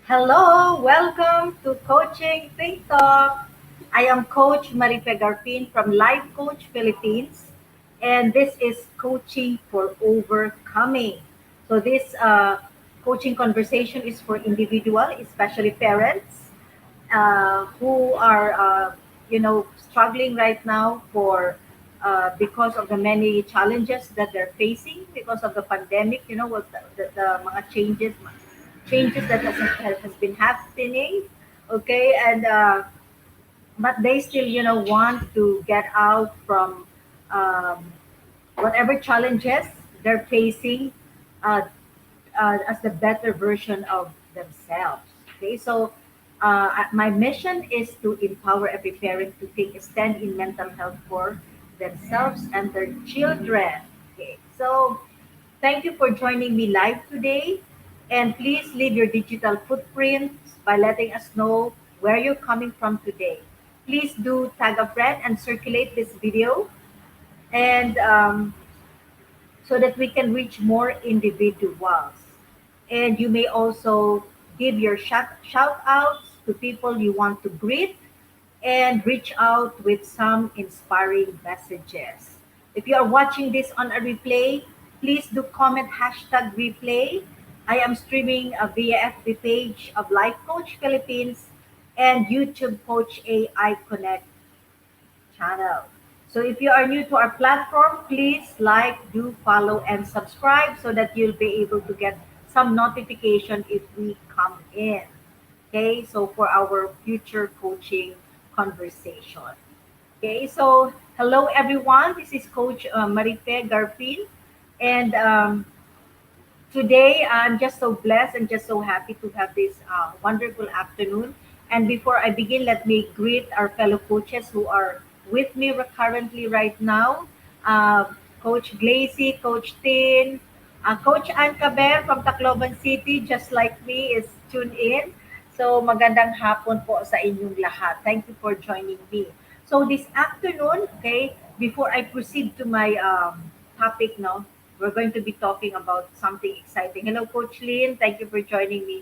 Hello, welcome to Coaching Think Talk. I am Coach Marife Garfin from Life Coach Philippines, and this is Coaching for Overcoming. So, this coaching conversation is for individual, especially parents who are, struggling right now for because of the many challenges that they're facing because of the pandemic. You know, with the mga changes that has been happening, okay, and but they still want to get out from um, whatever challenges they're facing, uh, as the better version of themselves. Okay, so my mission is to empower every parent to take a stand in mental health for themselves and their children. Okay, so thank you for joining me live today. And please leave your digital footprints by letting us know where you're coming from today. Please do tag a friend and circulate this video, and so that we can reach more individuals. And you may also give your shout outs to people you want to greet and reach out with some inspiring messages. If you are watching this on a replay, please do comment hashtag replay. I am streaming via FB page of Life Coach Philippines and YouTube Coach AI Connect channel. So if you are new to our platform, please like, do follow, and subscribe so that you'll be able to get some notification if we come in. Okay, so for our future coaching conversation. Okay, so hello everyone. This is Coach Marife Garfin, and today I'm just so blessed and just so happy to have this wonderful afternoon. And before I begin, let me greet our fellow coaches who are with me currently right now. Coach Glacy, Coach Tin, Coach Ann Caber from Tacloban City, just like me, is tuned in. So magandang hapon po sa inyong lahat. Thank you for joining me. So this afternoon, okay, before I proceed to my topic now, we're going to be talking about something exciting. Hello, Coach Lynn. Thank you for joining me.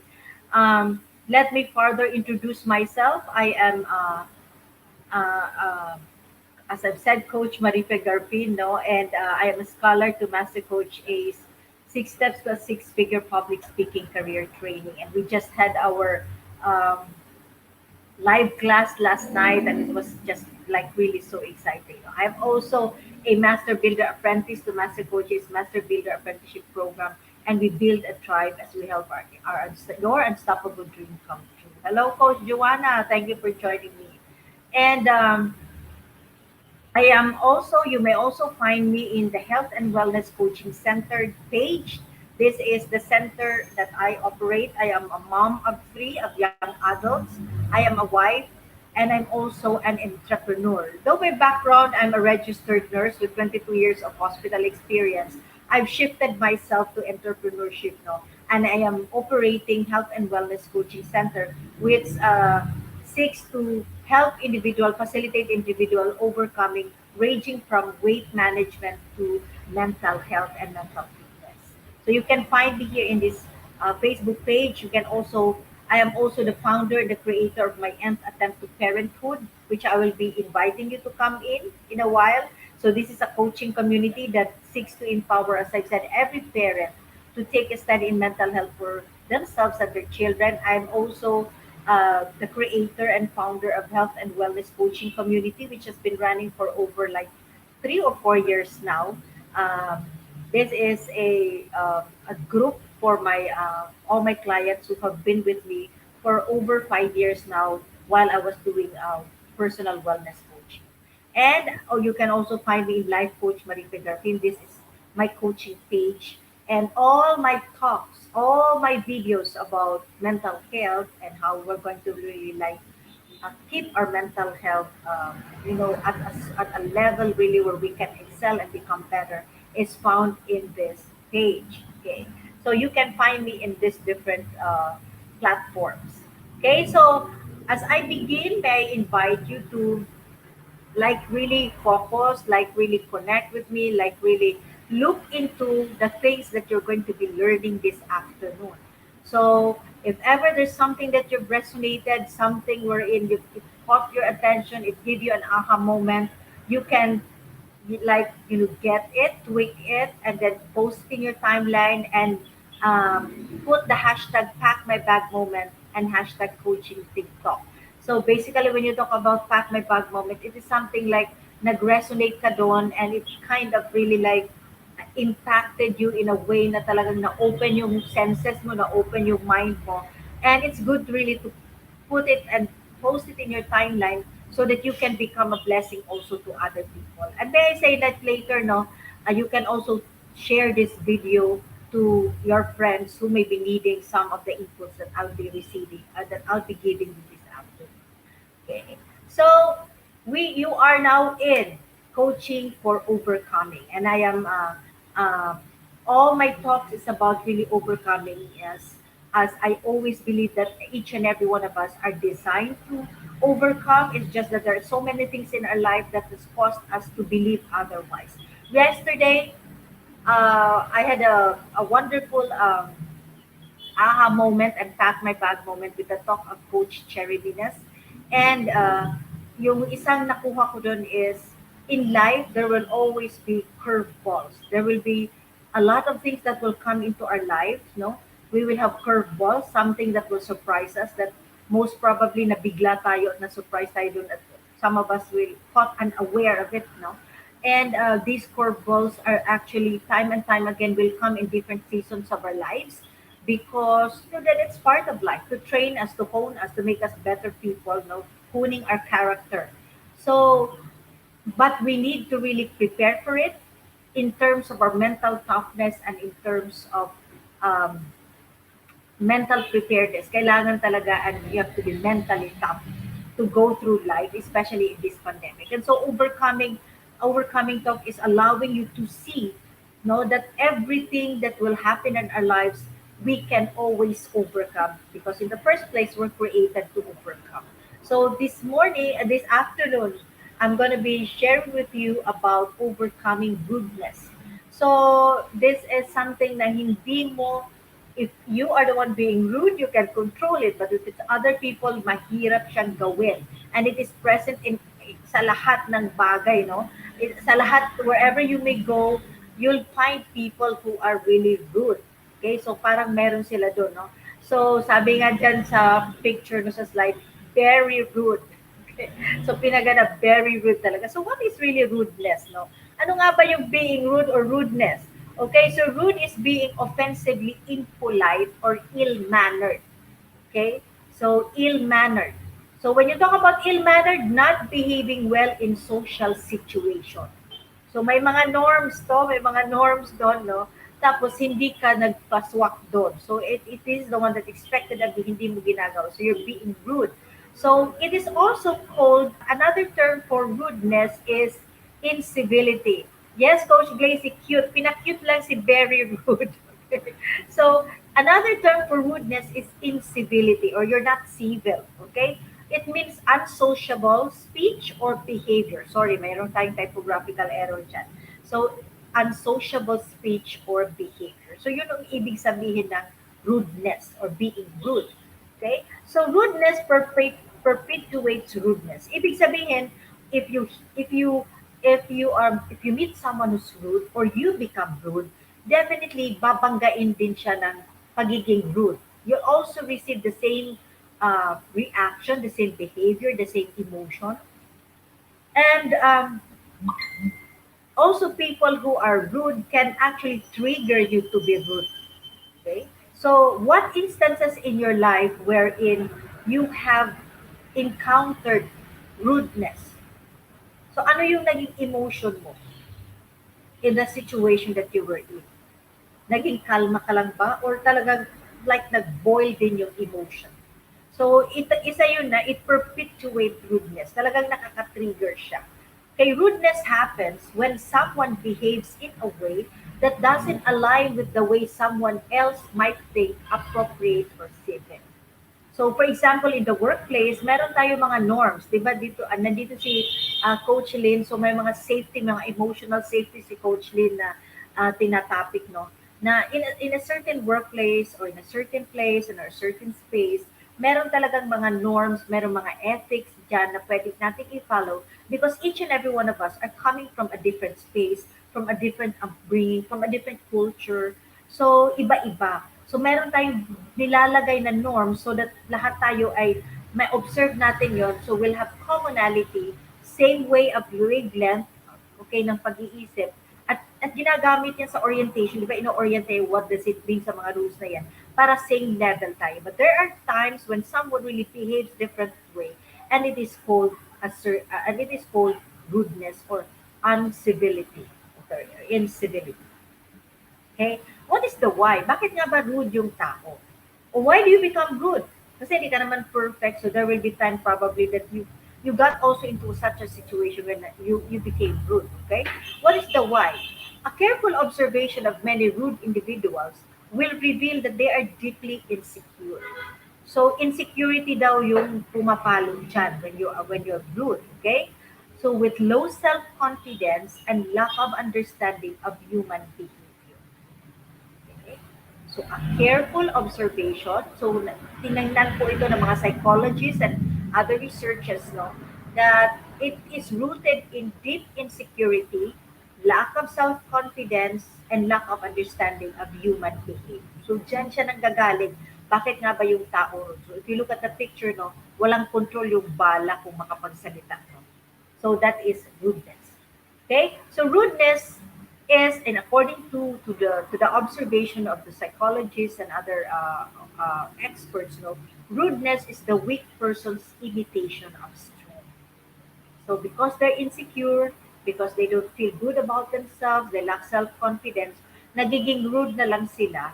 Let me further introduce myself. I am, uh, uh, as I've said, Coach Marife Garfin, no? And I am a scholar to Master Coach A's Six Steps to a Six-Figure Public Speaking Career Training. And we just had our um, live class last night, and it was just like really so exciting. I'm also a Master Builder Apprentice to Master Coach's Master Builder Apprenticeship Program, and we build a tribe as we help your unstoppable dream come true. Hello, Coach Joanna. Thank you for joining me. And I am also, you may also find me in the Health and Wellness Coaching Center page. This is the center that I operate. I am a mom of three of young adults. I am a wife, and I'm also an entrepreneur. Though by background, I'm a registered nurse with 22 years of hospital experience. I've shifted myself to entrepreneurship now, and I am operating Health and Wellness Coaching Center, which seeks to help facilitate individual overcoming ranging from weight management to mental health and mental fitness. So you can find me here in this Facebook page. You can also, I am also the founder and the creator of my nth attempt to parenthood, which I will be inviting you to come in a while. So this is a coaching community that seeks to empower, as I said, every parent to take a stand in mental health for themselves and their children. I'm also the creator and founder of Health and Wellness Coaching Community, which has been running for over like 3 or 4 years now. Um, this is a group for my all my clients who have been with me for over 5 years now while I was doing personal wellness coaching. And you can also find me in Life Coach Marife Garfin. This is my coaching page. And all my talks, all my videos about mental health and how we're going to really like keep our mental health, at a level really where we can excel and become better is found in this page. Okay, so you can find me in these different platforms. Okay, so as I begin, may I invite you to like really focus, like really connect with me, like really look into the things that you're going to be learning this afternoon. So If ever there's something that you've resonated, something wherein it caught your attention, it gave you an aha moment, you can get it, tweak it, and then post it in your timeline and put the hashtag pack my bag moment and hashtag coaching TikTok. So basically, when you talk about pack my bag moment, it is something like nag-resonate ka doon and it kind of really like impacted you in a way na talagang na-open yung senses mo, na-open yung mind mo. And it's good really to put it and post it in your timeline so that you can become a blessing also to other people. And may I say that later, no, you can also share this video to your friends who may be needing some of the inputs that I'll be receiving, that I'll be giving you this afternoon. Okay. So you are now in coaching for overcoming, and I am uh, all my talks is about really overcoming. As I always believe that each and every one of us are designed to overcome. It's just that there are so many things in our life that has caused us to believe otherwise. Yesterday, I had a wonderful aha moment and pack my bag moment with the talk of Coach Cherry Venus. And yung isang nakuha ko dun is, in life, there will always be curveballs. There will be a lot of things that will come into our life, no? We will have curveballs, something that will surprise us that most probably nabigla tayo at na-surprise tayo dun at some of us will caught unaware of it, no? And these curveballs are actually time and time again will come in different seasons of our lives because that it's part of life to train us, to hone us, to make us better people, honing our character. So, but we need to really prepare for it in terms of our mental toughness and in terms of um, mental preparedness. Kailangan talaga and you have to be mentally tough to go through life, especially in this pandemic. And so overcoming talk is allowing you to see know that everything that will happen in our lives we can always overcome because in the first place we're created to overcome. So this morning, this afternoon, I'm going to be sharing with you about overcoming rudeness. So this is something na hindi mo if you are the one being rude, you can control it. But if it's other people, mahirap siyang gawin. And it is present in sa lahat ng bagay, no? Sa lahat, wherever you may go, you'll find people who are really rude. Okay? So parang meron sila doon, no? So sabi nga dyan sa picture no sa slide, very rude. Okay? So pinagana very rude talaga. So what is really rudeness, no? Ano nga ba yung being rude or rudeness? Okay, so rude is being offensively impolite or ill-mannered. Okay, so ill-mannered. So when you talk about ill-mannered, not behaving well in social situation. So may mga norms to, may mga norms doon, no? Tapos hindi ka nagpaswak doon. So it is the one that expected that hindi mo ginagawa. So you're being rude. So it is also called, another term for rudeness is incivility. Yes, Coach Glacy, cute. Pinakute lang si very rude. So another term for rudeness is incivility or you're not civil. Okay? It means unsociable speech or behavior. Sorry, mayroon tayong typographical error dyan. So, unsociable speech or behavior. So, yun ang ibig sabihin ng rudeness or being rude. Okay? So, rudeness perpetuates rudeness. Ibig sabihin, if you if you if you meet someone who's rude or you become rude, definitely babanggain din siya ng pagiging rude. You also receive the same reaction, the same behavior, the same emotion. And also, people who are rude can actually trigger you to be rude. Okay? So, what instances in your life wherein you have encountered rudeness? So, ano yung naging emotion mo in the situation that you were in? Naging kalma ka lang ba? Or talagang like nag-boil din yung emotion? So, isa yun na, it perpetuate rudeness. Talagang nakaka-trigger siya. Kay rudeness happens when someone behaves in a way that doesn't align with the way someone else might think appropriate or civil. So, for example, in the workplace, meron tayo mga norms. Di ba dito, nandito si Coach Lynn. So, may mga safety, mga emotional safety si Coach Lynn na tinatopic, no? na in a certain workplace or in a certain place, in a certain space, meron talagang mga norms, meron mga ethics dyan na pwede natin i-follow because each and every one of us are coming from a different space, from a different upbringing, from a different culture. So, iba-iba. So, meron tayong nilalagay na norms so that lahat tayo ay may observe natin yon. So, we'll have commonality, same way of wavelength, okay, ng pag-iisip. At ginagamit yan sa orientation, di ba, ino-orient tayo, what does it mean sa mga rules na yan, para same level tayo. But there are times when someone really behaves different way, and it is called, and it is called rudeness or uncivility, or incivility. Okay? What is the why? Bakit nga ba rude yung tao? Or why do you become rude? Kasi hindi ka naman perfect, so there will be time probably that you got also into such a situation when you became rude. Okay? What is the why? A careful observation of many rude individuals will reveal that they are deeply insecure. So insecurity daw yung pumapalo dyan when you're rude, okay? So with low self-confidence and lack of understanding of human behavior. Okay? So a careful observation, so tinangnan po ito ng mga psychologists and other researchers, no, that it is rooted in deep insecurity, lack of self-confidence, and lack of understanding of human behavior. So dyan siya nanggagaling. Bakit nga ba yung tao? So if you look at the picture, no, walang control yung bala kung makapagsalita. No? So that is rudeness. Okay? So rudeness is, and according to the observation of the psychologists and other experts, no, rudeness is the weak person's imitation of strength. So because they're insecure, because they don't feel good about themselves, they lack self-confidence, nagiging rude na lang sila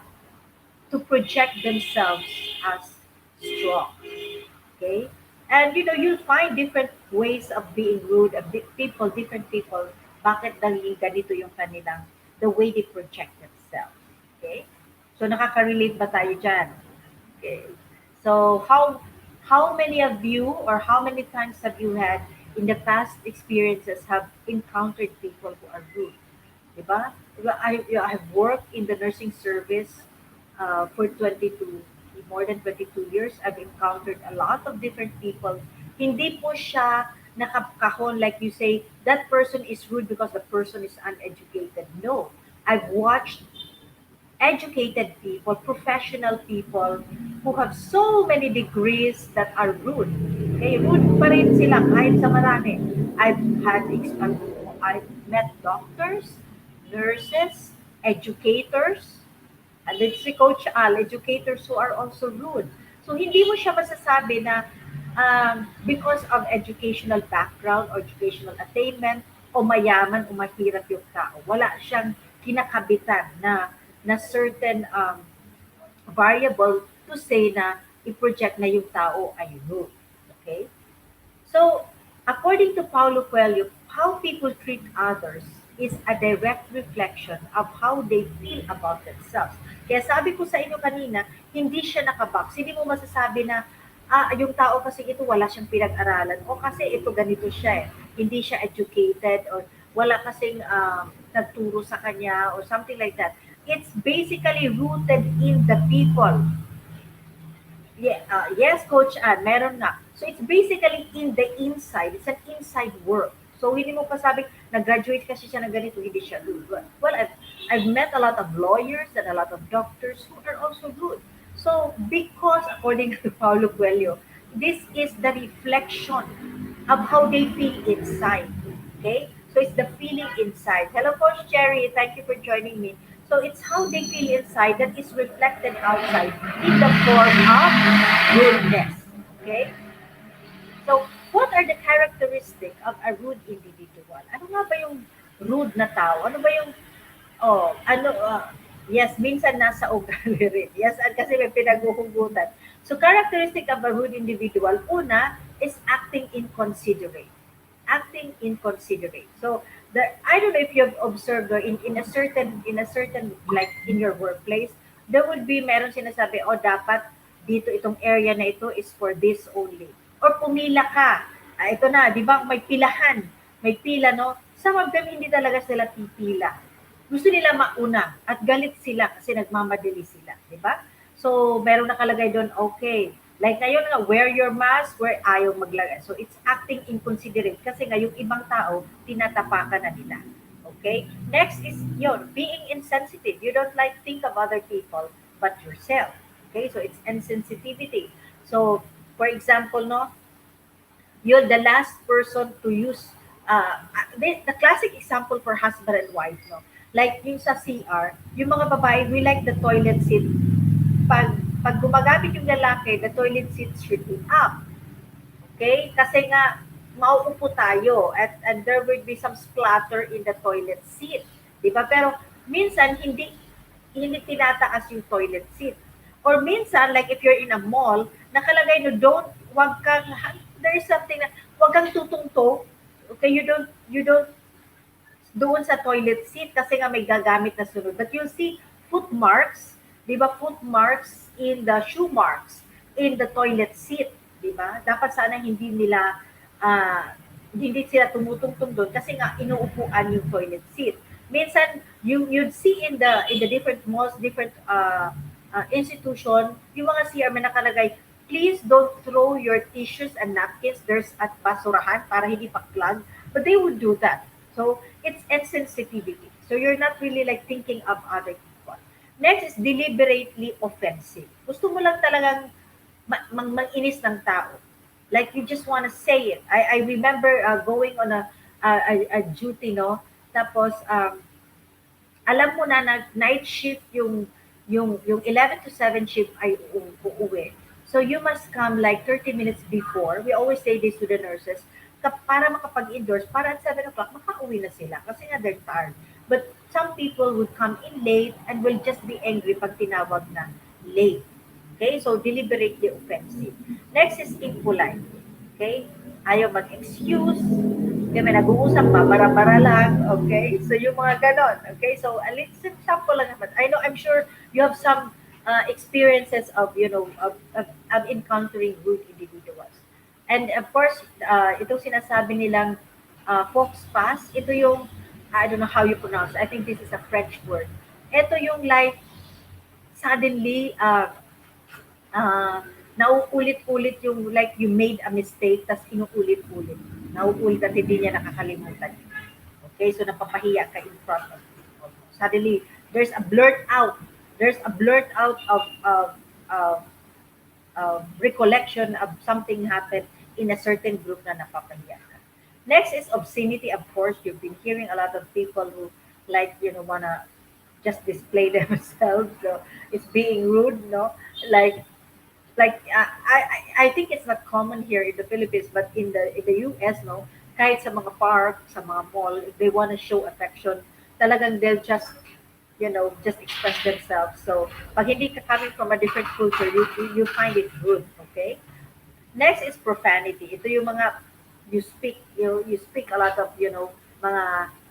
to project themselves as strong. Okay? And you'll find different ways of being rude, of different people, bakit naging ganito yung kanilang, the way they project themselves. Okay? So nakaka-relate ba tayo dyan? Okay. So how many of you or how many times have you had in the past experiences have encountered people who are rude? Diba? Diba, I've worked in the nursing service for 22, more than 22 years. I've encountered a lot of different people. Hindi po siya nakakahon like you say, that person is rude because the person is uneducated. No. I've watched educated people, professional people who have so many degrees that are rude. Okay, rude pa rin sila kahit sa marami. I've met doctors, nurses, educators, and then si Coach Al, educators who are also rude. So hindi mo siya masasabi na because of educational background or educational attainment o mayaman o mahirap yung tao. Wala siyang kinakabitan na certain variable to say na i-project na yung tao ay rude. Okay? So, according to Paulo Coelho, how people treat others is a direct reflection of how they feel about themselves. Kaya sabi ko sa inyo kanina, hindi siya nakabox. Hindi mo masasabi na, yung tao kasi ito wala siyang pinag-aralan o kasi ito ganito siya eh. Hindi siya educated or wala kasing nagturo sa kanya or something like that. It's basically rooted in the people. Yeah, yes, Coach Ann, meron nga. So it's basically in the inside. It's an inside work. So hindi mo pa sabi, nag-graduate kasi siya ng ganito, hindi siya rude. Well, I've met a lot of lawyers and a lot of doctors who are also rude. So because according to Paulo Coelho, this is the reflection of how they feel inside. Okay? So it's the feeling inside. Hello, Coach Cherry. Thank you for joining me. So it's how they feel inside that is reflected outside in the form of rudeness. Okay? So, what are the characteristics of a rude individual? Ano nga ba yung rude na tao? Ano ba yung, yes, minsan nasa ugali rin. Yes, kasi may pinaghuhugutan. So, characteristic of a rude individual, una, is acting inconsiderate. Acting inconsiderate. So, I don't know if you've observed in a certain like in your workplace, there would be meron sinasabi, dapat dito itong area na ito is for this only. Or pumila ka. Ito na, di ba, may pilahan. May pila, no? Some of them, hindi talaga sila pipila. gusto nila mauna at galit sila kasi nagmamadali sila, di ba? So, meron nakalagay doon, okay. Like ngayon nga, wear your mask where ayaw maglagay. So, it's acting inconsiderate kasi nga yung ibang tao, tinatapakan na nila. Okay? Next is yun, being insensitive. You don't like think of other people but yourself. Okay? So, it's insensitivity. So, for example, no, you're the last person to use the classic example for husband and wife, no? Like yung sa CR, yung mga babae, we like the toilet seat. Pag gumagamit yung lalaki, the toilet seat should be up. Okay? Kasi nga, mauupo tayo and there will be some splatter in the toilet seat. Di ba? Pero minsan, hindi tinataas yung toilet seat. Or minsan, like if you're in a mall, nakalagay no, wag kang, there's something na, wag kang tutungtong. Okay, you don't doon sa toilet seat kasi nga may gagamit na sunod. But you'll see footmarks, di ba, footmarks in the shoe marks in the toilet seat, di ba? Dapat sana ah, hindi sila tumutungtong doon kasi nga inuupuan yung toilet seat. Minsan you'd see in the different malls, different institution, yung mga CR may nakalagay, please don't throw your tissues and napkins there's at basurahan para hindi pa-clog. But they would do that. So it's insensitivity. So you're not really like thinking of other people. Next is deliberately offensive. Gusto mo lang talagang mang-inis ng tao. Like you just want to say it. I remember going on a duty, no? Tapos alam mo na night shift yung 11 to 7 shift ay uuwi. So you must come like 30 minutes before. We always say this to the nurses, para makapag-indoors, para at 7 o'clock, makauwi na sila kasi nga they're tired. But some people would come in late and will just be angry pag tinawag na late. Okay? So deliberately offensive. Next is impolite. Okay? Ayaw mag-excuse. Okay, may nag-uusap pa, bara-bara lang. Okay? So yung mga ganon. Okay? So a little example lang naman. I'm sure you have some experiences of, of encountering rude individuals. And of course, itong sinasabi nilang fox pass, ito yung, I don't know how you pronounce, I think this is a French word. Ito yung like, suddenly, nauulit-ulit yung like you made a mistake, tas inuulit-ulit. Nauulit at hindi niya nakakalimutan. Okay, so napapahiya ka in front of people. Suddenly, there's a blurt out. There's a blurt out of recollection of something happened in a certain group na napapahiya ka. Next is obscenity. Of course, you've been hearing a lot of people who like, wanna just display themselves. So it's being rude, no? I think it's not common here in the Philippines, but in the US, no, kahit sa mga park, sa mga mall, if they want to show affection, talagang they'll just express themselves. So, pag hindi ka coming from a different culture, you find it rude, okay? Next is profanity. Ito yung mga you speak a lot of, mga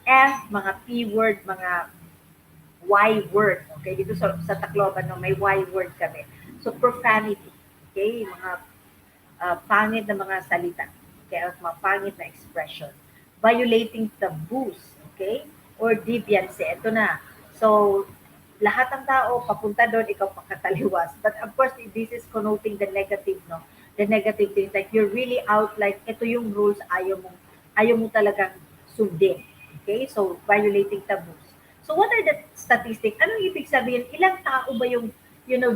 F, mga P word, mga Y word. Okay, dito sa Tacloban, no, may Y word kami. So profanity. Okay, mga pangit na mga salita. Okay, at mga pangit na expression. Violating taboos. Okay, or deviancy. Ito na. So lahat ng tao papunta doon, ikaw pakataliwas. But of course, this is connoting the negative, no? The negative things, like you're really out, like ito yung rules, ayaw mo talagang sundin. Okay, so violating taboos. So what are the statistics? Anong ibig sabihin? Ilang tao ba yung,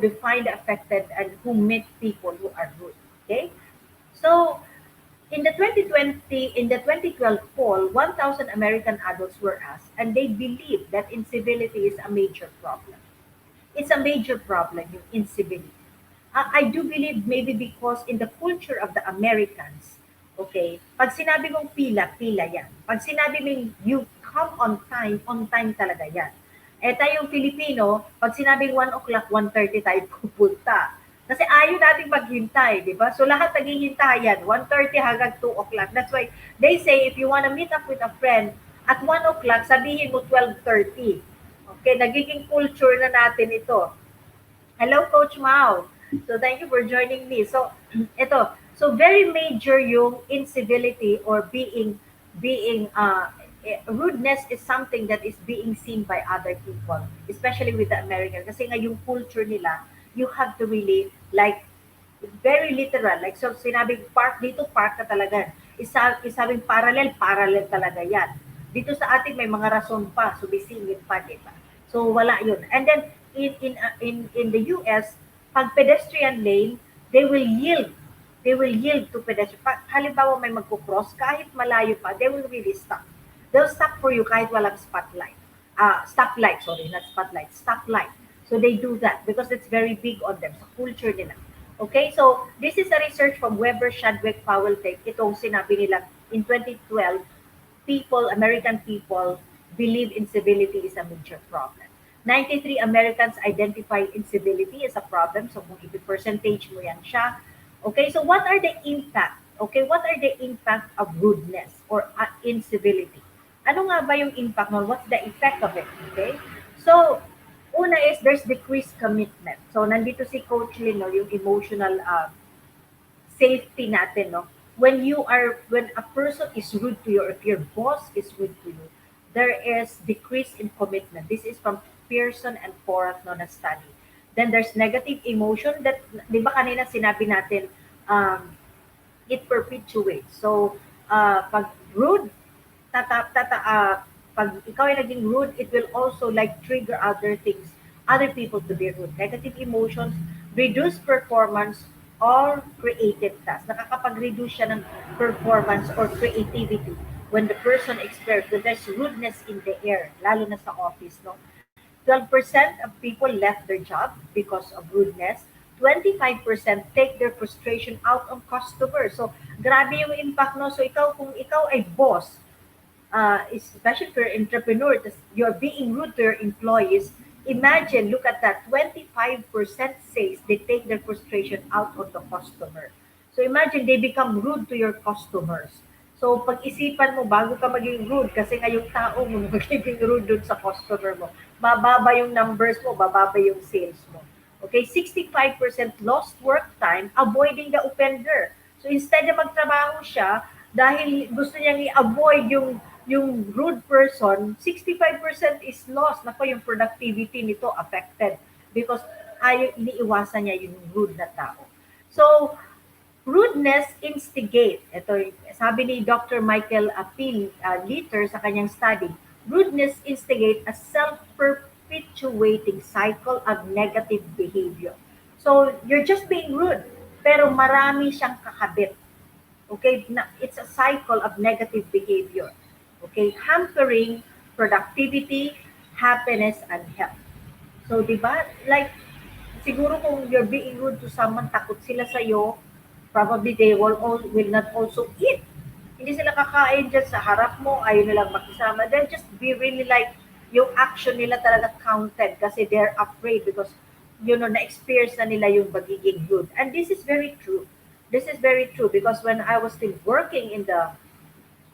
defined, affected, and who meet people who are rude? Okay? So, in the 2012 poll, 1,000 American adults were asked, and they believe that incivility is a major problem. It's a major problem, yung incivility. I do believe maybe because in the culture of the Americans, okay, pag sinabi mong pila, pila yan. Pag sinabi mong you come on time talaga yan. Eh tayong Filipino, pag sinabing 1 o'clock, 1:30 tayo pupunta. Kasi ayaw nating maghintay, di ba? So lahat naghihintay yan, 1:30 hanggang 2 o'clock. That's why they say if you wanna meet up with a friend at 1 o'clock, sabihin mo 12:30. Okay, nagiging culture na natin ito. Hello, Coach Mao. So thank you for joining me. So ito, so very major yung incivility or being rudeness is something that is being seen by other people, especially with the Americans. Kasi nga yung culture nila, you have to really like very literal. Like so sinabing park dito, park ka talaga. Isabing parallel, parallel talaga yan. Dito sa atin may mga rason pa, sumisingit pa, di ba? So wala yun. And then in the US, pag pedestrian lane, they will yield. They will yield to pedestrian. Halimbawa may magko-cross, kahit malayo pa, they will really stop. They'll stop for you kahit walang spotlight. Stoplight, sorry, not spotlight, stoplight. So they do that because it's very big on them sa culture nila. Okay, so this is a research from Weber, Shadwick, Powell, Tech. Itong sinabi nila in 2012, American people believe incivility is a major problem. 93 Americans identify incivility as a problem. So kung i-percentage mo yan siya. Okay, so what are the impact? Okay, what are the impact of rudeness or incivility? Ano nga ba yung impact nun? What's the effect of it? Okay? So, una is there's decreased commitment. So, nandito si Coach Lin, no, yung emotional safety natin, no? When a person is rude to you, or if your boss is rude to you, there is decrease in commitment. This is from Pearson and Porat, no, na study. Then there's negative emotion that, di ba kanina sinabi natin, it perpetuates. So, pag rude, pag ikaw ay naging rude, it will also like trigger other things, other people to be rude. Negative emotions, reduce performance or creative tasks. Nakakapag-reduce siya ng performance or creativity when the person experiences when there's rudeness in the air, lalo na sa office, no? 12% of people left their job because of rudeness. 25% take their frustration out on customers. So, grabe yung impact, no? So, kung ikaw ay boss, especially if you're an entrepreneur, you're being rude to your employees, imagine, look at that, 25% says they take their frustration out on the customer. So imagine they become rude to your customers. So pag-isipan mo bago ka maging rude kasi nga yung tao mo magiging rude dun sa customer mo. Mababa yung numbers mo, bababa yung sales mo. Okay, 65% lost work time avoiding the offender. So instead na magtrabaho siya, dahil gusto niyang i-avoid yung rude person, 65% is lost. Nako, yung productivity nito affected because iniiwasan niya yung rude na tao. So, rudeness instigate. Ito, sabi ni Dr. Michael Litter sa kanyang study, rudeness instigate a self-perpetuating cycle of negative behavior. So, you're just being rude, pero marami siyang kakabit. Okay, it's a cycle of negative behavior. Okay, hampering productivity, happiness, and health. So, di ba? Like, siguro kung you're being rude to someone, takot sila sa'yo, probably they will not also eat. Hindi sila kakain dyan sa harap mo, ayaw nilang makisama. They'll just be really like, yung action nila talaga counted kasi they're afraid because, na-experience na nila yung magiging rude. And this is very true. This is very true because when I was still working in the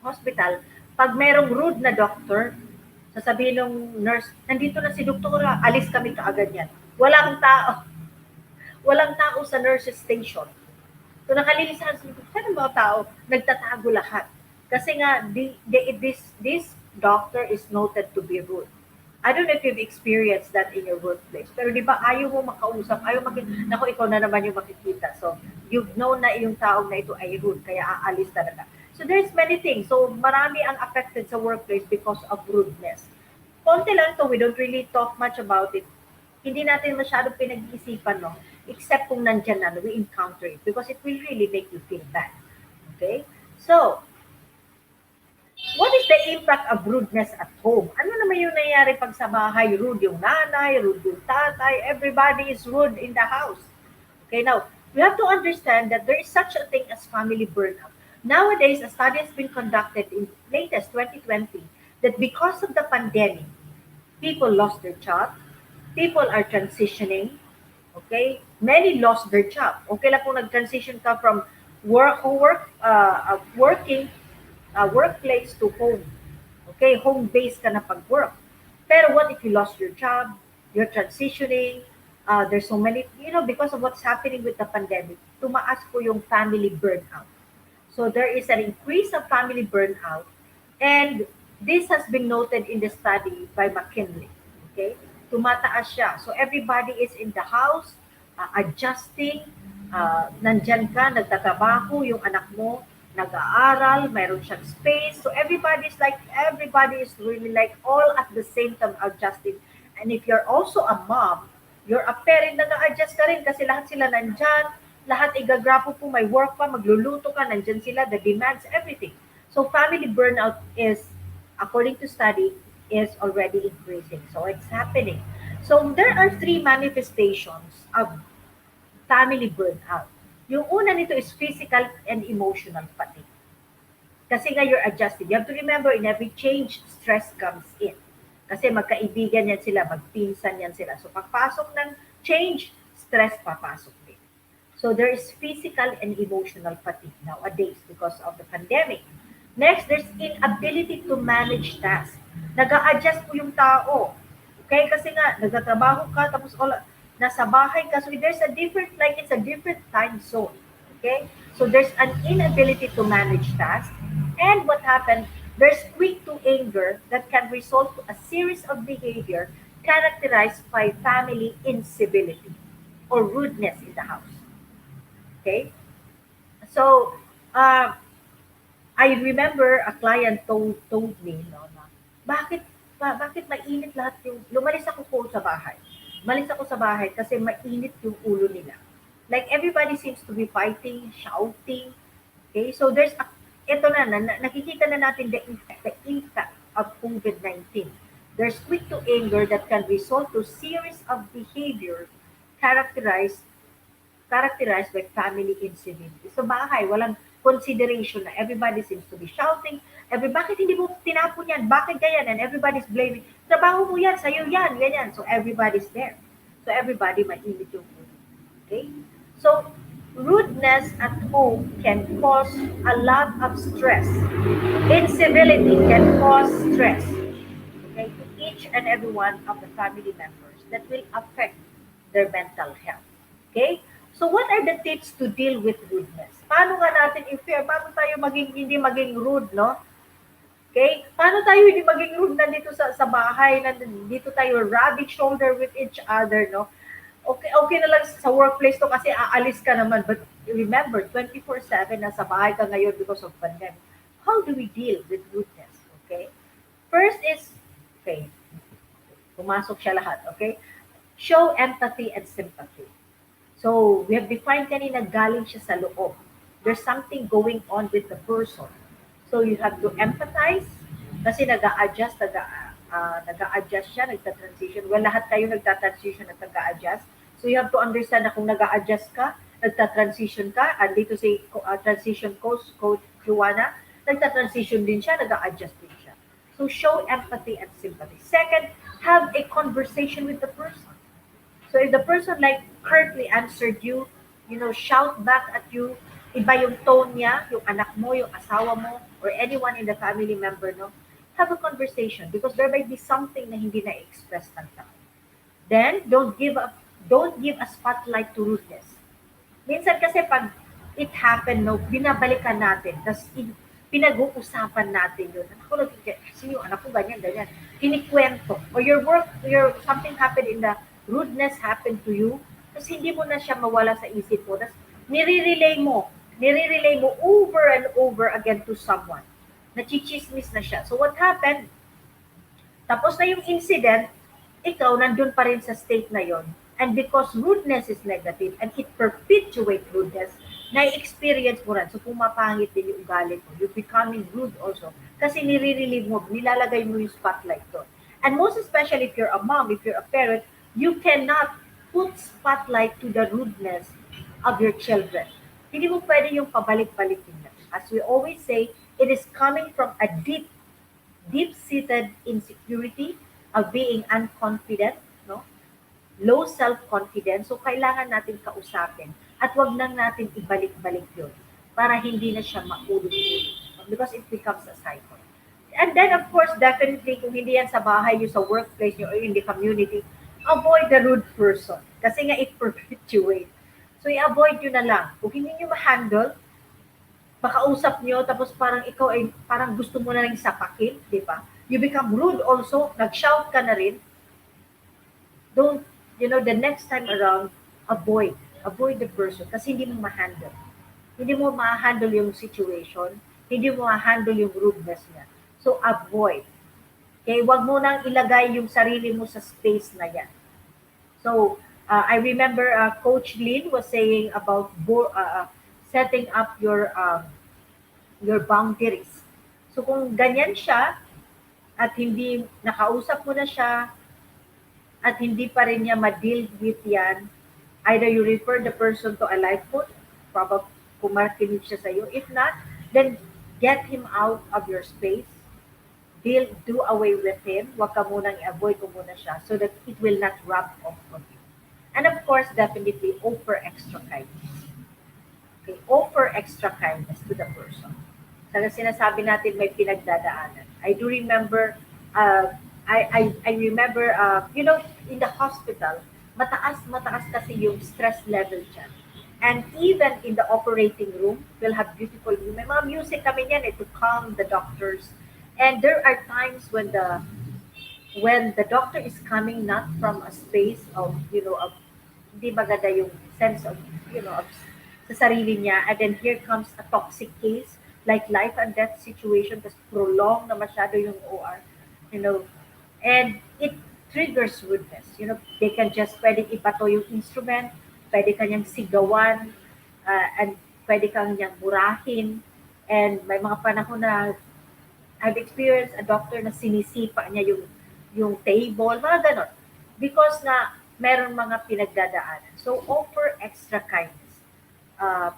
hospital, pag merong rude na doctor, sasabihin ng nurse, nandito na si doktora, alis kami kaagad yan. Walang tao. Walang tao sa nurse's station. So nakalilisan, saan ang mga tao? Nagtatago lahat. Kasi nga, this doctor is noted to be rude. I don't know if you've experienced that in your workplace. Pero di ba, ayaw mo makausap, ayaw makikita. Naku, ikaw na naman yung makikita. So, you've known na yung taong na ito ay rude, kaya aalis talaga. So, there's many things. So, marami ang affected sa workplace because of rudeness. Konti lang to, we don't really talk much about it. Hindi natin masyadong pinag-iisipan, no? Except kung nandyan na, we encounter it. Because it will really make you feel bad. Okay? So, what is the impact of rudeness at home? Ano naman yung nangyayari pag sa bahay? Rude yung nanay, rude yung tatay, everybody is rude in the house. Okay, now, we have to understand that there is such a thing as family burnout. Nowadays, a study has been conducted in latest 2020 that because of the pandemic, people lost their job, people are transitioning, okay? Many lost their job. Okay lang kung nag-transition ka from workplace to home. Okay, home base ka na pag-work. Pero what if you lost your job, you're transitioning, there's so many, because of what's happening with the pandemic, tumaas po yung family burnout. So there is an increase of family burnout and This has been noted in the study by McKinley. Okay? Tumataas siya. So everybody is in the house, adjusting, nandyan ka, nagtatrabaho, yung anak mo, nag-aaral, mayroon siyang space. So everybody is really like all at the same time adjusting. And if you're also a mom, you're a parent, nag-a-adjust ka rin kasi lahat sila nandyan, lahat igagrapo po, may work pa, magluluto ka, nandyan sila, the demands, everything. So family burnout is, according to study, is already increasing. So it's happening. So there are three manifestations of family burnout. Yung una nito is physical and emotional fatigue. Kasi nga you're adjusting. You have to remember in every change, stress comes in. Kasi magkaibigan yan sila, magpinsan yan sila. So pagpasok ng change, stress papasok din. So there is physical and emotional fatigue nowadays because of the pandemic. Next, there's inability to manage tasks. Nag-a-adjust po yung tao. Okay? Kasi nga, nagtatrabaho ka, tapos nasa bahay ka. So there's a different, like it's a different time zone. Okay? So there's an inability to manage tasks. And what happened, there's quick to anger that can result to a series of behavior characterized by family incivility or rudeness in the house. Okay? So, I remember a client told me, no, na, bakit mainit lahat yung, lumalis ako po sa bahay. Lumalis ako sa bahay kasi mainit yung ulo nila. Like everybody seems to be fighting, shouting. Okay, so ito nakikita na natin the impact of COVID-19. There's quick to anger that can result to series of behavior characterized characterized by family incivility. So bahay, walang consideration na everybody seems to be shouting, bakit hindi mo tinapon yan? Bakit ganyan? And everybody's blaming, trabaho mo yan, sa'yo yan, ganyan. So everybody's there. So everybody mainit yung ulo. Okay? So rudeness at home can cause a lot of stress. Incivility can cause stress, okay, to each and every one of the family members that will affect their mental health. Okay? So what are the tips to deal with rudeness? Paano nga natin i-fair? Paano tayo hindi maging rude, no? Okay? Paano tayo hindi maging rude na dito sa bahay, na dito tayo rubbing shoulder with each other, no? Okay na lang sa workplace to kasi aalis ka naman. But remember, 24/7 nasa bahay ka ngayon because of pandemic. How do we deal with rudeness? Okay? First is, okay, pumasok siya lahat, okay? Show empathy and sympathy. So, we have defined kanina galing siya sa loob. There's something going on with the person. So, you have to empathize kasi nag-a-adjust siya, nagta-transition. Well, lahat kayo nagta-transition at nag-a-adjust. So, you have to understand na kung nag-a-adjust ka, nagta-transition ka, at dito si transition coach Juana, nagta-transition din siya, nag-a-adjust din siya. So, show empathy and sympathy. Second, have a conversation with the person. So if the person like curtly answered you, shout back at you, iba yung tone niya, yung anak mo, yung asawa mo, or anyone in the family member, no? Have a conversation because there might be something na hindi na-express ng tao. Then, don't give a spotlight to rudeness. Minsan kasi pag it happened, no, binabalikan natin, tapos pinag-uusapan natin yun. Ako kasi yung anak ko ganyan. Kinikwento. Or something happened in the rudeness happened to you, tapos hindi mo na siya mawala sa isip mo, tapos nire-relay mo over and over again to someone. Nachichismis na siya. So what happened? Tapos na yung incident, ikaw nandun pa rin sa state na yon. And because rudeness is negative and it perpetuates rudeness, na-experience mo rin. So pumapangit din yung ugali mo. You're becoming rude also. Kasi nire-relieve mo, nilalagay mo yung spotlight doon. And most especially if you're a mom, if you're a parent, you cannot put spotlight to the rudeness of your children. Hindi mo pwede yung pabalik-balikin na. As we always say, it is coming from a deep-seated insecurity of being unconfident, no? Low self-confidence. So, kailangan natin kausapin at wag nang natin ibalik-balik yun para hindi na siya maulit-ulit because it becomes a cycle. And then, of course, definitely, kung hindi yan sa bahay, yung sa workplace, yung in the community, avoid the rude person. Kasi nga it perpetuates. So, i-avoid nyo na lang. Kung hindi nyo ma-handle, makausap nyo, tapos parang ikaw ay parang gusto mo na lang sapakin, di ba? You become rude also, nag-shout ka na rin. Don't, the next time around, avoid the person kasi hindi mo ma-handle. Hindi mo ma-handle yung situation, hindi mo ma-handle yung rudeness niya. So, avoid. Okay, wag mo nang ilagay yung sarili mo sa space na yan. So, I remember Coach Lin was saying about setting up your boundaries. So, kung ganyan siya at hindi nakausap mo na siya at hindi pa rin niya ma-deal with yan, either you refer the person to a life coach, probably kung makinig siya sa'yo. If not, then get him out of your space. Do away with him. Huwag ka munang i-avoid mo muna siya so that it will not rub off on you. And of course, definitely offer extra kindness. Okay, offer extra kindness to the person. Talagang sinasabi natin may pinagdadaanan. I do remember, I remember, in the hospital, mataas kasi yung stress level dyan. And even in the operating room, we'll have beautiful, may mga music kami yan to calm the doctors. And there are times when the doctor is coming not from a space of, of hindi maganda yung sense of, of sa sarili niya. And then here comes a toxic case, like life and death situation, tas prolong na masyado yung OR, you know, and it triggers rudeness. They can just, pwedeng ibato yung instrument, pwede kanyang sigawan, and pwede kang niyang murahin. And may mga panahon na I've experienced a doctor na sinisipa niya yung table, mga ganon. Because na meron mga pinagdadaanan. So offer extra kindness. Uh,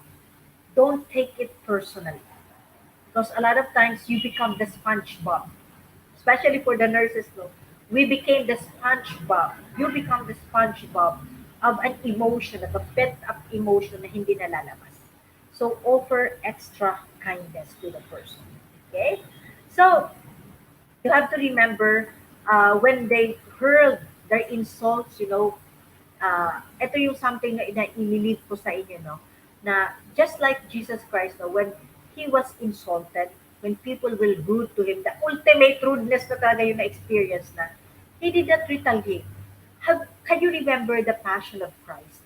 don't take it personally. Because a lot of times you become the SpongeBob. Especially for the nurses, no? We became the SpongeBob. You become the SpongeBob of an emotion, of a pent-up emotion na hindi nalalabas. So offer extra kindness to the person. Okay? So, you have to remember when they hurled their insults, ito yung something na inilip ko sa inyo, no? Na just like Jesus Christ, no, when he was insulted, when people will rude to him, the ultimate rudeness na talaga yung na-experience na, he did not retaliate. Can you remember the Passion of Christ?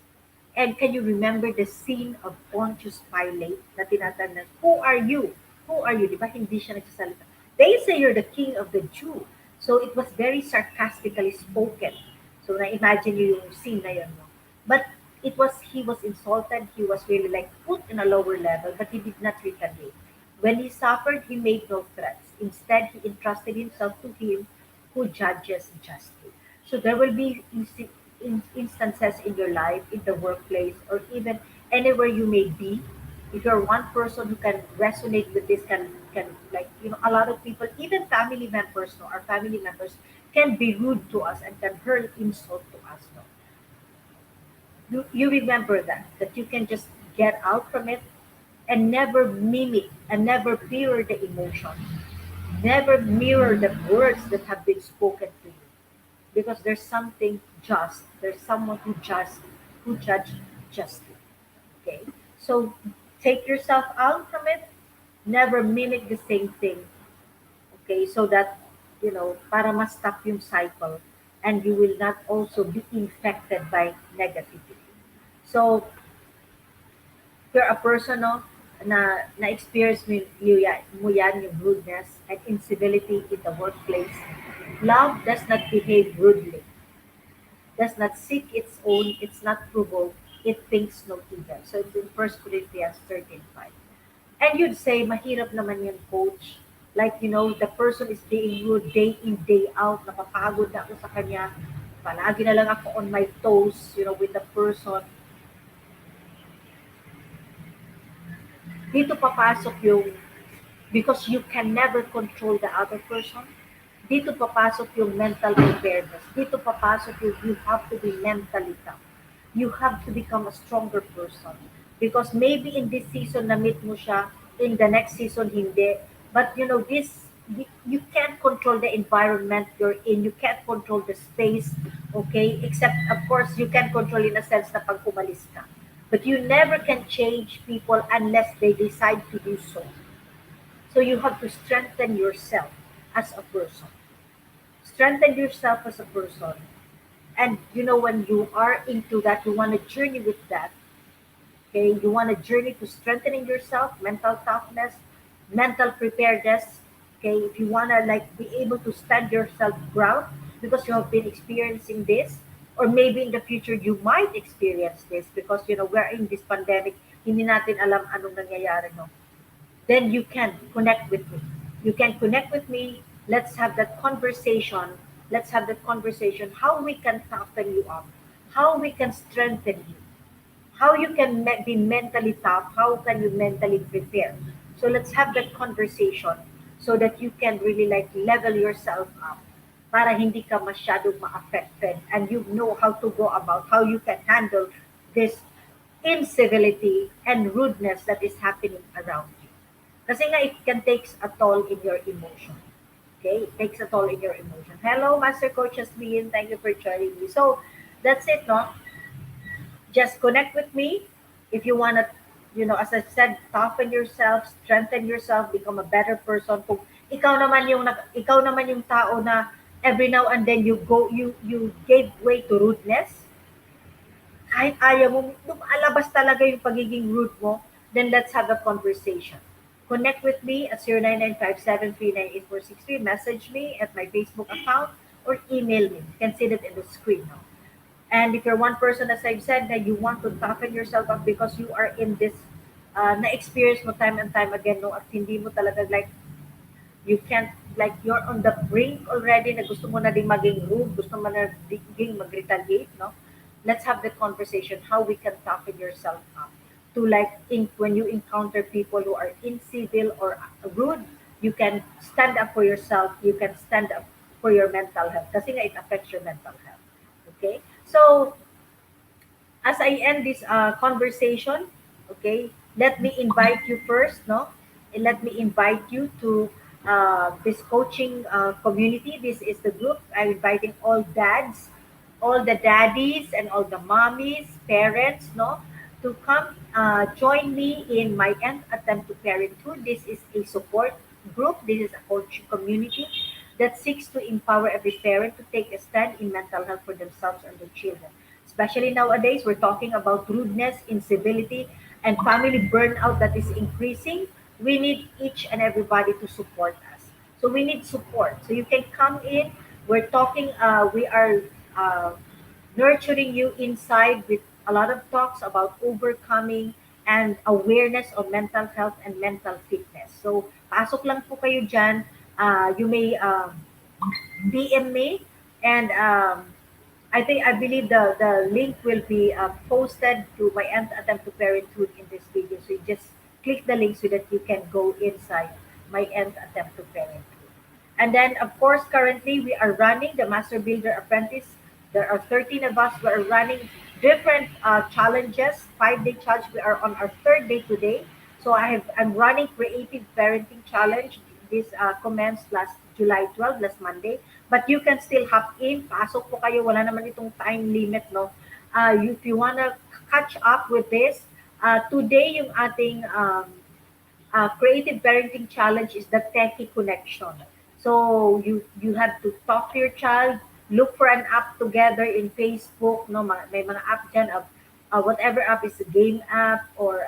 And can you remember the scene of Pontius Pilate na tinatanong, who are you? Who are you? Di ba hindi siya nagsasalita? They say you're the king of the Jew. So it was very sarcastically spoken. So na-imagine you yung scene na yun. No? But he was insulted. He was really like put in a lower level, but he did not retaliate. When he suffered, he made no threats. Instead, he entrusted himself to him who judges justly. So there will be instances in your life, in the workplace, or even anywhere you may be. If you're one person who can resonate with this, can like a lot of people, even family members, no, our family members can be rude to us and can hurl insult to us. No, you remember that you can just get out from it and never mimic and never mirror the emotion, never mirror the words that have been spoken to you because there's something just. There's someone who judge justly. Okay, so take yourself out from it. Never mimic the same thing. Okay, so that para ma-stop yung cycle, and you will not also be infected by negativity. So if you're a person, no, na-experience mo yan, yung rudeness and incivility in the workplace. Love does not behave rudely, does not seek its own, it's not provoked, it thinks no evil. So it's in 1 Corinthians 13:5. And you'd say, mahirap naman yun, coach. Like, the person is being rude day in, day out. Napapagod na ako sa kanya. Palagi na lang ako on my toes, with the person. Dito papasok yung, because you can never control the other person. Dito papasok yung mental preparedness. Dito papasok yung you have to be mentally tough. You have to become a stronger person. Because maybe in this season, na-meet mo siya, in the next season, hindi. But you can't control the environment you're in. You can't control the space, okay? Except, of course, you can control in a sense na pag umalis ka. But you never can change people unless they decide to do so. So you have to strengthen yourself as a person. Strengthen yourself as a person. And when you are into that, you want to journey with that. Okay, you want a journey to strengthening yourself, mental toughness, mental preparedness. Okay, if you want to like be able to stand yourself ground because you have been experiencing this, or maybe in the future you might experience this because we're in this pandemic, hindi natin alam anong nangyayari, no? Then you can connect with me. You can connect with me. Let's have that conversation. Let's have that conversation. How we can toughen you up, how we can strengthen you, how you can be mentally tough, how can you mentally prepare. So let's have that conversation so that you can really like level yourself up para hindi ka masyadong ma-affected and you know how to go about how you can handle this incivility and rudeness that is happening around you. Kasi nga it can take a toll in your emotion. Okay? It takes a toll in your emotion. Hello, Master Coach Jasmine. Thank you for joining me. So, that's it, no? Just connect with me if you want to, as I said, toughen yourself, strengthen yourself, become a better person. Kung ikaw naman yung tao na every now and then you gave way to rudeness, kahit ayaw mo, lumalabas talaga yung pagiging rude mo, then let's have a conversation. Connect with me at 0995-739-8463. Message me at my Facebook account or email me. You can see that in the screen now. And if you're one person, as I've said, that you want to toughen yourself up because you are in this, na-experience mo time and time again, no, at hindi mo talaga like, you can't, like, you're on the brink already na gusto mo na ding maging rude, gusto mo na ding mag-retaliate, no? Let's have the conversation how we can toughen yourself up to like when you encounter people who are incivil or rude, you can stand up for yourself, you can stand up for your mental health kasi nga it affects your mental health. Okay? So, as I end this conversation, okay, let me invite you first, no? And let me invite you to this coaching community. This is the group. I'm inviting all dads, all the daddies, and all the mommies, parents, no, to come join me in my end attempt to parenthood. This is a support group. This is a coaching community that seeks to empower every parent to take a stand in mental health for themselves and their children. Especially nowadays, we're talking about rudeness, incivility, and family burnout that is increasing. We need each and everybody to support us. So we need support. So you can come in. We're talking. We are uh, nurturing you inside with a lot of talks about overcoming and awareness of mental health and mental fitness. So pasok lang po kayo dyan. You may DM me, and I believe the link will be posted to my end attempt to parenthood in this video. So you just click the link so that you can go inside my end attempt to parenthood. And then, of course, currently we are running the Master Builder Apprentice. There are 13 of us who are running different challenges, 5-day challenge. We are on our third day today. So I'm running Creative Parenting Challenge. This commenced last July 12, last Monday. But you can still hop in. Pasok po kayo. Wala naman itong time limit, no? If you wanna catch up with this, today yung ating Creative Parenting Challenge is the Techie Connection. So you have to talk to your child, look for an app together in Facebook, no, may mga app dyan of whatever app is a game app or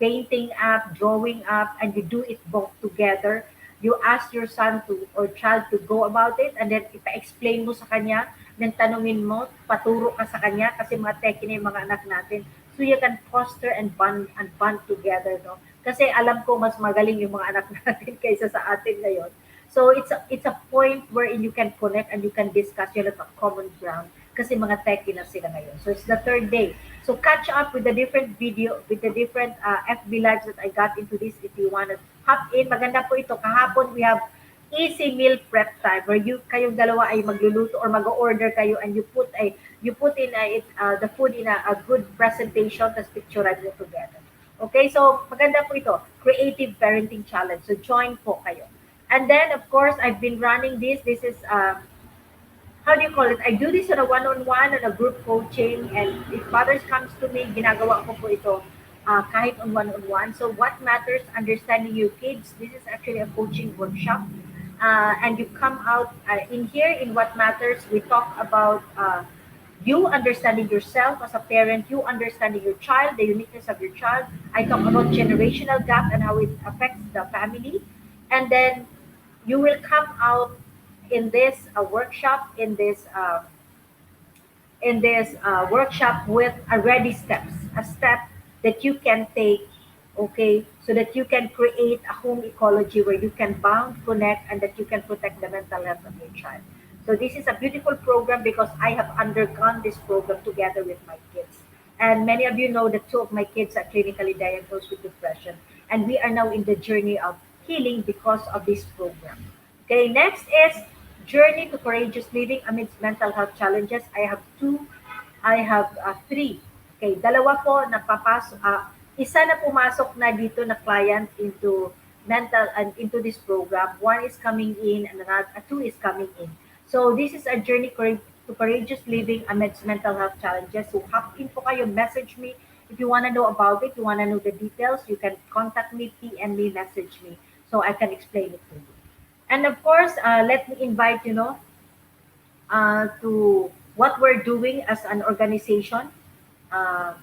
painting app, drawing app, and you do it both together. You ask your son to or child to go about it, and then ipa-explain mo sa kanya, then tanungin mo, paturo ka sa kanya kasi mga tech na yung mga anak natin. So you can foster and bond together, no? Kasi alam ko mas magaling yung mga anak natin kaysa sa atin ngayon. So it's a point wherein you can connect and you can discuss your a common ground kasi mga techie na sila ngayon. So it's the third day. So catch up with the different video, with the different FB lives that I got into this if you want to hop in. Maganda po ito. Kahapon we have easy meal prep time where kayong dalawa ay magluluto or mag-order kayo and you put in the food in a good presentation tapos picturean nyo together. Okay, so maganda po ito. Creative Parenting Challenge. So join po kayo. And then, of course, I've been running this. This is how do you call it? I do this on a one-on-one, on a group coaching, and if fathers comes to me, ginagawa ko po ito kahit on one-on-one. So what matters, understanding your kids. This is actually a coaching workshop. And you come out in here in what matters. We talk about you understanding yourself as a parent, you understanding your child, the uniqueness of your child. I talk about generational gap and how it affects the family. And then you will come out in this workshop, in this workshop with a ready steps, a step that you can take, okay, so that you can create a home ecology where you can bond, connect, and that you can protect the mental health of your child. So this is a beautiful program because I have undergone this program together with my kids. And many of you know that two of my kids are clinically diagnosed with depression. And we are now in the journey of healing because of this program. Okay, next is Journey to Courageous Living Amidst Mental Health Challenges. I have three. Okay, dalawa po isa na pumasok na dito na client into mental and into this program. One is coming in and another two is coming in. So this is a to courageous living amidst mental health challenges. So hop in po kayo, message me if you want to know about it, you want to know the details, you can contact me, PM me, message me so I can explain it to you. And of course, let me invite to what we're doing as an organization uh,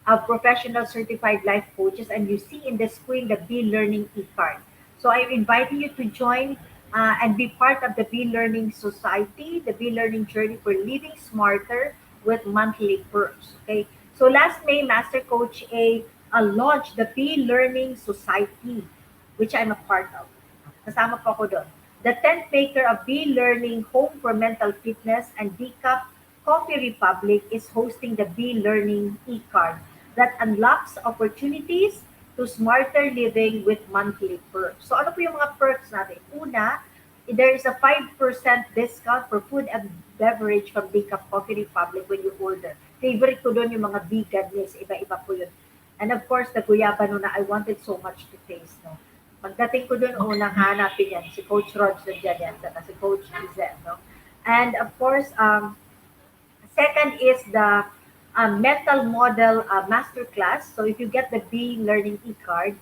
of professional certified life coaches. And you see in the screen the Be Learning e-card. So I'm inviting you to join and be part of the Be Learning Society, the Be Learning Journey for Living Smarter with monthly perks. Okay. So last May, Master Coach A launched the Be Learning Society, which I'm a part of. Kasama po ako doon. The tent maker of Be Learning Home for Mental Fitness and Decaf Coffee Republic is hosting the Be Learning e-card that unlocks opportunities to smarter living with monthly perks. So ano po yung mga perks natin? Una, there is a 5% discount for food and beverage from Decaf Coffee Republic when you order. Favorite ko doon yung mga vegan meals, iba-iba po yun. And of course, the guyaba no na I wanted so much to taste. No? Pagdating ko doon, unang hanapin yan, si Coach Rog nandiyan yan, saka si Coach Izel. No? And of course, second is the mental model masterclass. So if you get the Be Learning e-card,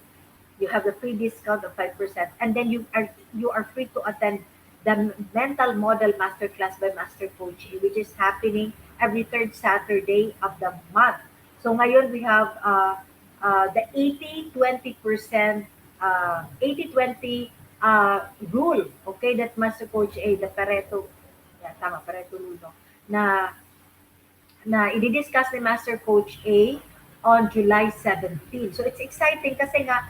you have the free discount of 5%, and then you are free to attend the mental model masterclass by Master Coach, which is happening every third Saturday of the month. So ngayon we have the 80-20 rule, okay, that Master Coach A, the Pareto, yeah, tama, Pareto rule, no? Na i-discuss ni Master Coach A on July 17. So it's exciting kasi nga,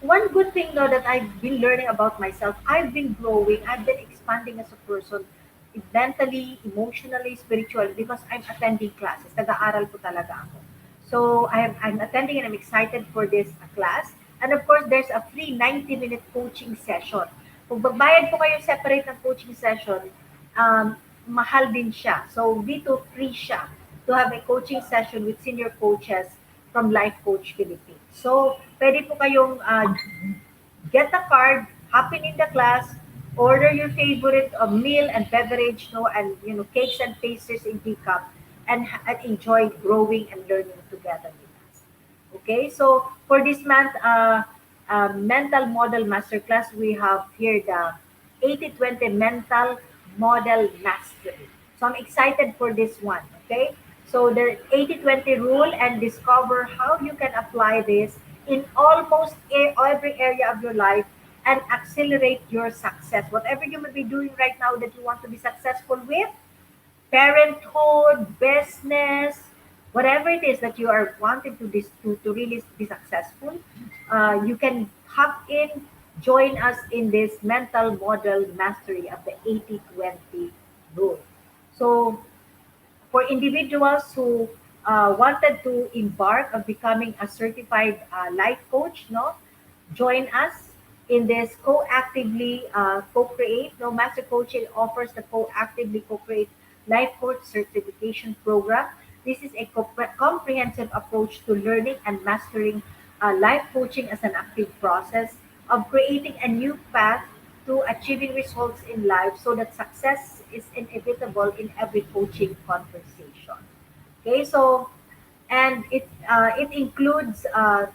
one good thing no that I've been learning about myself, I've been growing, I've been expanding as a person, mentally, emotionally, spiritually, because I'm attending classes. Nag-aaral po talaga ako. So I'm attending and I'm excited for this class. And of course, there's a free 90-minute coaching session. Kung magbayad po kayo separate ng coaching session, mahal din siya. So dito, free siya to have a coaching session with senior coaches from Life Coach Philippines. So, pwede po kayong get a card, hop in the class, order your favorite meal and beverage, no, and cakes and pastries in teacup, and enjoy growing and learning together with us. Okay, so for this month, mental model masterclass, we have here the 80-20 mental model mastery. So I'm excited for this one. Okay, so the 80-20 rule and discover how you can apply this in almost every area of your life and accelerate your success. Whatever you may be doing right now that you want to be successful with, parenthood, business, whatever it is that you are wanting to really be successful, you can hop in, join us in this mental model mastery of the 80-20 rule. So for individuals who wanted to embark on becoming a certified life coach, no, join us in this co-actively co-create. No, Master Coaching offers the co-actively co-create life coach certification program. This is a comprehensive approach to learning and mastering life coaching as an active process of creating a new path to achieving results in life so that success is inevitable in every coaching conversation. Okay, so and it includes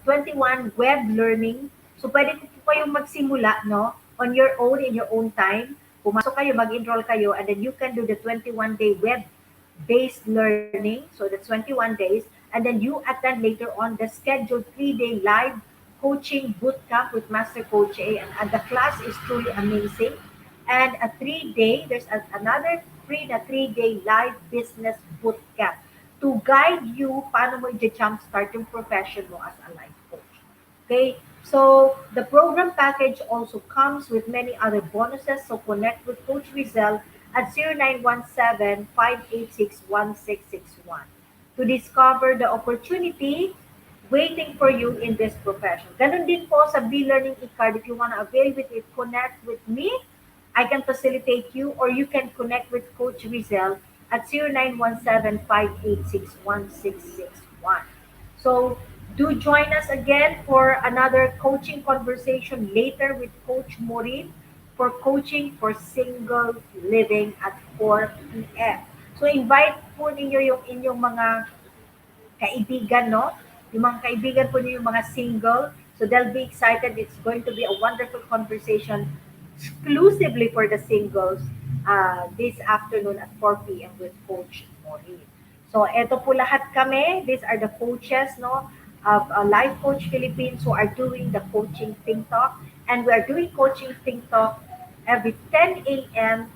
21 web learning. So pwede po kayong magsimula no on your own in your own time. Pumasok kayo, mag-enroll kayo, and then you can do the 21-day web-based learning. So that's 21 days. And then you attend later on the scheduled 3-day live coaching bootcamp with Master Coach A. And the class is truly amazing. And a 3-day, another free na 3-day live business bootcamp to guide you paano mo i-jump start yung profession mo as a life coach. Okay? So, the program package also comes with many other bonuses. So, connect with Coach Rizal at 0917-586-1661 to discover the opportunity waiting for you in this profession. Ganon din po sa B-Learning e-card. If you want to avail with it, connect with me. I can facilitate you, or you can connect with Coach Rizal at 0917-586-1661. So do join us again for another coaching conversation later with Coach Maureen for coaching for single living at 4 p.m. So invite po ninyo yung inyong mga kaibigan, no? Yung mga kaibigan po niyo, yung mga single. So they'll be excited. It's going to be a wonderful conversation exclusively for the singles this afternoon at 4 p.m. with Coach Maureen. So eto po lahat kami. These are the coaches no, of Life Coach Philippines who are doing the coaching Think Talk. And we are doing coaching Think Talk every 10 a.m.,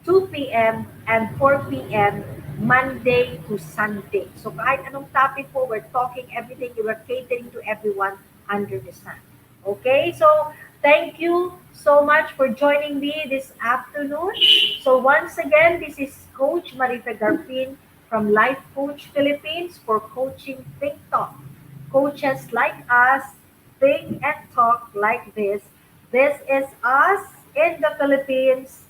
2 p.m. and 4 p.m. Monday to Sunday. So kahit anong topic po, we're talking everything, we're catering to everyone under the sun. Okay, so thank you so much for joining me this afternoon. So once again, this is Coach Marife Garfin from Life Coach Philippines for Coaching Think Talk. Coaches like us think and talk like this. This is us in the Philippines.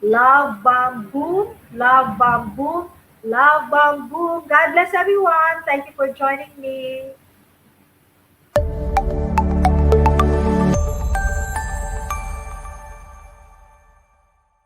Love bamboo, love bamboo, love bamboo. God bless everyone. Thank you for joining me.